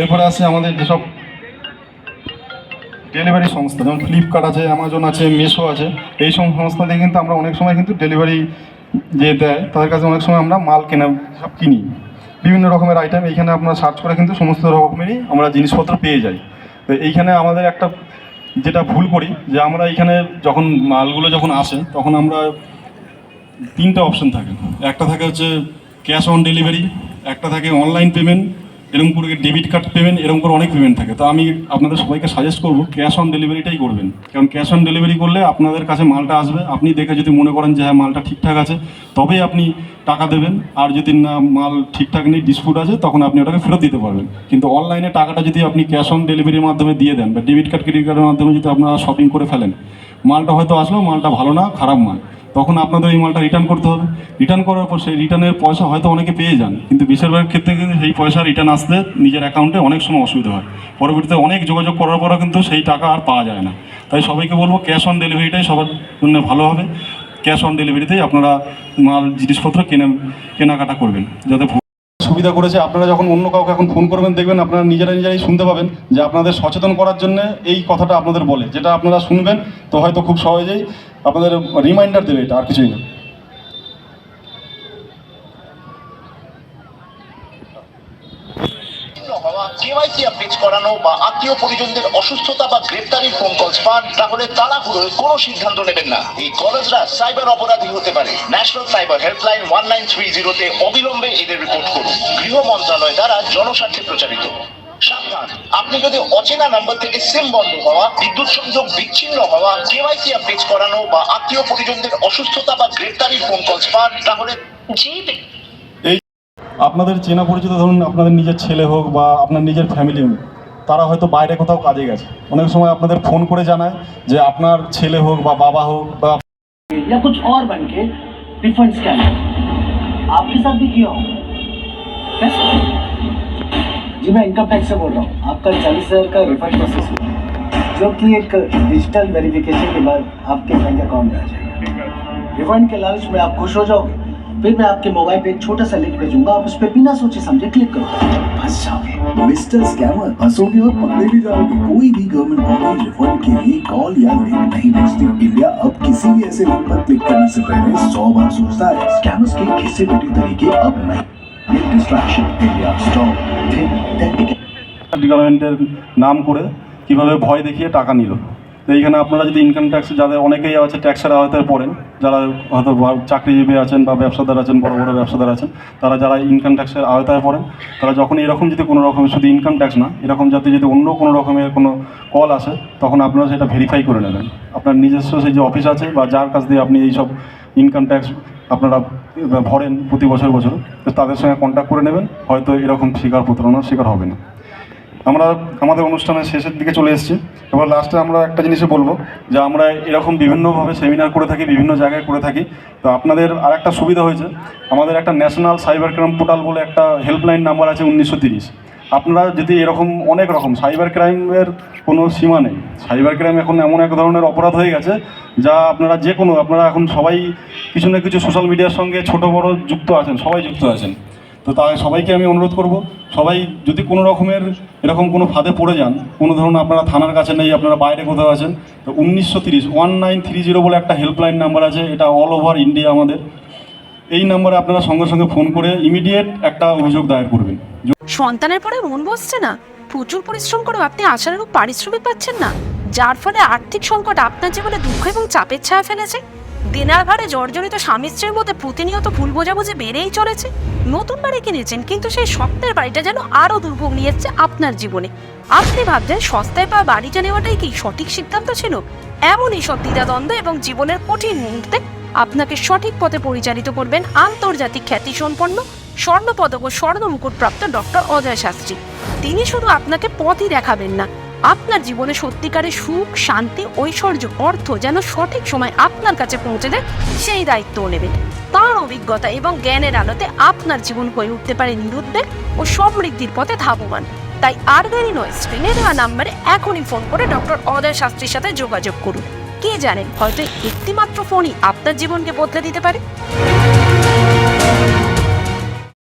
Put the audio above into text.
এরপরে আছে আমাদের যেসব ডেলিভারি সংস্থা, যেমন ফ্লিপকার্ট আছে, অ্যামাজন আছে, মিশো আছে। এই সব সংস্থা দিয়ে কিন্তু আমরা অনেক সময় কিন্তু ডেলিভারি যে দেয় তাদের কাছে অনেক সময় আমরা মাল সব কিনি, বিভিন্ন রকমের আইটেম। এইখানে আপনারা সার্চ করে কিন্তু সমস্ত রকমেরই আমরা জিনিসপত্র পেয়ে যাই। তো এইখানে আমাদের একটা যেটা ভুল করি, যে আমরা এইখানে যখন মালগুলো যখন আসে তখন আমরা তিনটা অপশন থাকে। একটা থাকে হচ্ছে ক্যাশ অন ডেলিভারি, একটা থাকে অনলাইন পেমেন্ট, এরকম করে ডেবিট কার্ড পেমেন্ট, এরকম করে অনেক পেমেন্ট থাকে। তো আমি আপনাদের সবাইকে সাজেস্ট করবো ক্যাশ অন ডেলিভারিটাই করবেন, কারণ ক্যাশ অন ডেলিভারি করলে আপনাদের কাছে মালটা আসবে, আপনি দেখে যদি মনে করেন যে হ্যাঁ মালটা ঠিকঠাক আছে তবেই আপনি টাকা দেবেন, আর যদি না মাল ঠিকঠাক নেই, ডিসপুট আছে, তখন আপনি ওটাকে ফেরত দিতে পারবেন। কিন্তু অনলাইনে টাকাটা যদি আপনি ক্যাশ অন ডেলিভারির মাধ্যমে দিয়ে দেন বা ডেবিট কার্ড ক্রেডিট কার্ডের মাধ্যমে যদি আপনারা শপিং করে ফেলেন, মালটা হয়তো আসলো, মালটা ভালো না, খারাপ মাল, তখন আপনাদের এই মালটা রিটার্ন করতে হবে। রিটার্ন করার পর সেই রিটার্নের পয়সা হয়তো অনেকে পেয়ে যান, কিন্তু বেশিরভাগ ক্ষেত্রে কিন্তু সেই পয়সা রিটার্ন আসতে নিজের অ্যাকাউন্টে অনেক সময় অসুবিধা হয়, পরবর্তীতে অনেক যোগাযোগ করার পরও কিন্তু সেই টাকা আর পাওয়া যায় না। তাই সবাইকে বলবো ক্যাশ অন ডেলিভারিটাই সবার জন্য ভালো হবে। ক্যাশ অন ডেলিভারিতেই আপনারা মাল জিনিসপত্র কেনাকাটা করবেন। যাতে সুবিধা করেছে, আপনারা যখন অন্য কাউকে এখন ফোন করবেন দেখবেন আপনারা নিজেরাই শুনতে পাবেন যে আপনাদের সচেতন করার জন্য এই কথাটা আপনাদের বলে, যেটা আপনারা শুনবেন তো হয়তো খুব সহজেই আপনাদের রিমাইন্ডার দেবে, এটা আর কিছুই না। কেওয়াইসি আপডেট করানো বা আত্মীয় পরিজনদের অসুস্থতা বা গ্রেফতারির ফোন কলস পান, তাহলে তাড়াহুড়োয় কোনো সিদ্ধান্ত নেবেন না। এই কলেজরা সাইবার অপরাধী হতে পারে। ন্যাশনাল সাইবার হেল্পলাইন 1930-তে অবিলম্বে এদের রিপোর্ট করুন। গৃহ মন্ত্রণালয় দ্বারা জনস্বার্থে প্রচারিত। সাবধান, আপনি যদি অচেনা নাম্বার থেকে সিম বন্ধ হওয়া, বিদ্যুৎ সংযোগ বিচ্ছিন্ন হওয়া, কেওয়াইসি আপডেট করানো বা আত্মীয় পরিজনদের অসুস্থতা বা গ্রেফতারির ফোন কলস পান, তাহলে আপনাদের চেনা পরিচিত, ধরুন আপনাদের নিজের ছেলে হোক বা আপনার নিজের ফ্যামিলি হোক, তারা হয়তো বাইরে কোথাও কাজে গেছে, অনেক সময় আপনাদের ফোন করে জানায় যে আপনার ছেলে হোক বা বাবা হোক বা या कुछ और बन के रिफंड स्कैम आपके साथ भी किया हो? जी मैं इनकम टैक्स से बोल रहा हूँ। आपका 40,000 का रिफंड प्रोसेस हुआ, जो कि एक डिजिटल वेरिफिकेशन के बाद आपके बैंक अकाउंट में आ जाएगा। रिफंड के लालच में आप खुश हो जाओगे, फिर मैं आपके मोबाइल पे एक छोटा सा लिंक भेजूंगा, आप उस पर बिना सोचे समझे क्लिक करो, फंस जाओगे। मिस्टर स्कैमर, फंसोगे और पकड़े भी जाओगे। कोई भी गवर्नमेंट बॉडी रिफंड के लिए कॉल या लिंक नहीं भेजती। इंडिया अब किसी भी ऐसे लिंक पर क्लिक करने से पहले 100 बार सोचता है। स्कैमर्स के घिसे पिटे तरीके अब नहीं। डिस्ट्रैक्शन इंडिया स्टॉप ডিপার্টমেন্টের নাম করে কিভাবে ভয় দেখিয়ে টাকা নিল। তো এইখানে আপনারা যদি ইনকাম ট্যাক্স, যাদের অনেকেই আছে ট্যাক্সের আওতায় পড়েন, যারা হয়তো চাকরিজীবী আছেন বা ব্যবসাদার আছেন, বড় বড় ব্যবসাদার আছেন, তারা যারা ইনকাম ট্যাক্সের আওতায় পড়েন, তারা যখন এরকম যদি কোনো রকমের, শুধু ইনকাম ট্যাক্স না, এরকম যাতে যদি অন্য কোনো রকমের কোনো কল আসে, তখন আপনারা সেটা ভেরিফাই করে নেবেন। আপনার নিজস্ব সেই যে অফিস আছে বা যার কাছ দিয়ে আপনি এইসব ইনকাম ট্যাক্স আপনারা ভরেন প্রতি বছর, তো তাদের সঙ্গে কন্ট্যাক্ট করে নেবেন, হয়তো এরকম প্রতারণার শিকার হবে না। আমরা আমাদের অনুষ্ঠানের শেষের দিকে চলে এসেছি। এবার লাস্টে আমরা একটা জিনিসই বলবো, যে আমরা এরকম বিভিন্নভাবে সেমিনার করে থাকি, বিভিন্ন জায়গায় করে থাকি। তো আপনাদের আর একটা সুবিধা হয়েছে, আমাদের একটা ন্যাশনাল সাইবার ক্রাইম পোর্টাল বলে একটা হেল্পলাইন নাম্বার আছে 1930। আপনারা যদি এরকম অনেক রকম সাইবার ক্রাইমের কোনো সীমা নেই। সাইবার ক্রাইম এখন এমন এক ধরনের অপরাধ হয়ে গেছে যা আপনারা আপনারা এখন সবাই কিছু না কিছু সোশ্যাল মিডিয়ার সঙ্গে ছোট বড় যুক্ত আছেন, সবাই যুক্ত আছেন। তো তাই সবাইকে আমি অনুরোধ করব, সবাই যদি কোনো রকমের এরকম কোনো ফাঁদে পড়ে যান, কোনো ধরুন আপনারা থানার কাছে নেই, আপনারা বাইরে কোথাও আছেন, তো 1930 বলে একটা হেল্পলাইন নাম্বার আছে, এটা অল ওভার ইন্ডিয়া আমাদের। এই নম্বরে আপনারা সঙ্গে সঙ্গে ফোন করে ইমিডিয়েট একটা অভিযোগ দায়ের করবেন। সন্তানের পরে মন বসছে না, প্রচুর পরিশ্রম করেও আপনি আশানুরূপ পারিশ্রমিক পাচ্ছেন না, যার ফলে আর্থিক সংকট আপনার জীবনে দুঃখ এবং চাপের ছায়া ফেলেছে। দিনার ভারে জর্জরিত স্বামী স্ত্রীর মধ্যে প্রতিনিয়ত ভুল বোঝাবুঝি বেড়েই চলেছে। নতুন বাড়ি কিনেছেন, কিন্তু সেই স্বপ্নের বাড়িটা যেন আরও দুর্ভোগ নিয়ে যাচ্ছে আপনার জীবনে। আপনি ভাবছেন সস্তায় পাওয়া বাড়িটা নেওয়াটাই কি সঠিক সিদ্ধান্ত ছিল? এমনই সব দ্বিধাদ্বন্দ্ব এবং জীবনের কঠিন মুহূর্তে আপনাকে সঠিক পথে পরিচালিত করবেন আন্তর্জাতিক খ্যাতিসম্পন্ন স্বর্ণপদক ও স্বর্ণ মুকুটপ্রাপ্ত ডক্টর অজয় শাস্ত্রী। তিনি শুধু আপনাকে পথই দেখাবেন না, আপনার জীবনে সত্যিকারের সুখ, শান্তি, ঐশ্বর্য, অর্থ যেন সঠিক সময় আপনার কাছে পৌঁছে দেয়, সেই দায়িত্বও নেবেন। তাঁর অভিজ্ঞতা এবং জ্ঞানের আলোতে আপনার জীবন হয়ে উঠতে পারে নিরুদ্বেগ ও সমৃদ্ধির পথে ধাবমান। তাই আর দেরি নয়, স্ক্রিনে দেওয়া নাম্বারে এখনই ফোন করে ডক্টর অজয় শাস্ত্রীর সাথে যোগাযোগ করুন। কে জানেন, হয়তো একটি মাত্র ফোনই আপনার জীবনকে বদলে দিতে পারে।